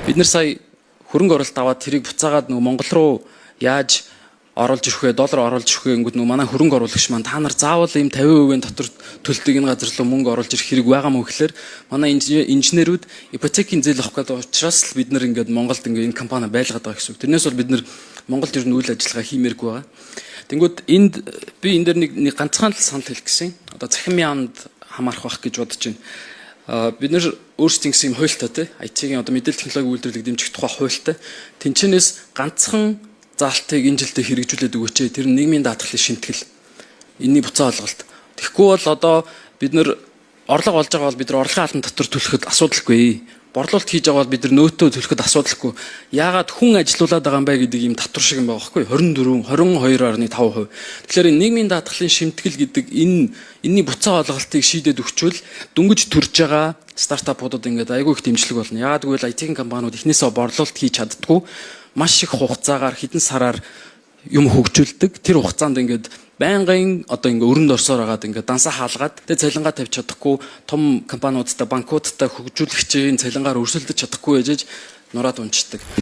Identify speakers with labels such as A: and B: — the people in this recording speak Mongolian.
A: Бид нар сая хөрөнгө оруулалт аваад тэрийг буцаагаад нөгөө Монгол руу яаж оруулж ирэх вэ? Доллар оруулж ирэх вэ? Ингээд нөгөө манай хөрөнгө оруулагч маань та нар заавал ийм 50%-ийн дотор төлдөг энэ газар руу мөнгө оруулж ирэх хэрэг байгаа мó гэхээр манай инженерүүд ипотекийн зээл авах гэдэг учраас л бид нар ингээд Монголд ингээд энэ компани байлгаад байгаа гэсэн үг. Тэрнээс бол бид нар Монголд ер нь үйл ажиллагаа хиймээргүй байгаа. Тэнгүүд энд би энэ дээр нэг ганцхан л санал хэлэх гэсэн. Одоо захин яамд хамаарах байх гэж бодож байна. Бид нэр өөрсдийн гэсэн юм хуультай тий IT-ийн одоо мэдээлэл технологийн үйлдвэрлэлийг дэмжих тухай хуультай тэнчэнээс ганцхан заалтыг энэ жилдээ хэрэгжүүлээд өгөөч. Тэр нь нийгмийн даатгалын шимтгэл. Энэний буцаа олголт. Тэгэхгүй бол одоо бид нэр орлого олж байгаа бол бид нар орлогын албан татвар төлөхөд асуудалгүй. Борлуулалт хийж байгаа бол бид нар нөөтөө төлөхөд асуудалгүй. Яагаад хүн ажилуулад байгаа юм бэ гэдэг ийм татвар шиг юм байгаа байхгүй 22.5%. Тэгэхээр энэ нийгмийн даатгалын шимтгэл гэдэг энэний буцаа олголтыг шийдээд өгчвөл дөнгөж төрж байгаа стартапуудад ингээд айгүй их дэмжлэг болно. Яагаад гэвэл IT-ийн компаниуд эхнээсээ борлуулалт хийж чаддгүй маш их хугацаагаар хэдэн сараар юм хөгжүүлдэг. Тэр хугацаанд ингээд байнгын одоо ингээ өрөнд орсоор хагаад ингээ дансаа хаалгаад тэгээ цалингаа тавьж чадахгүй том компаниудтай банкудтай хөгжүүлэгчийн цалингаар өрсөлдөж чадахгүй байж нураад унцдаг.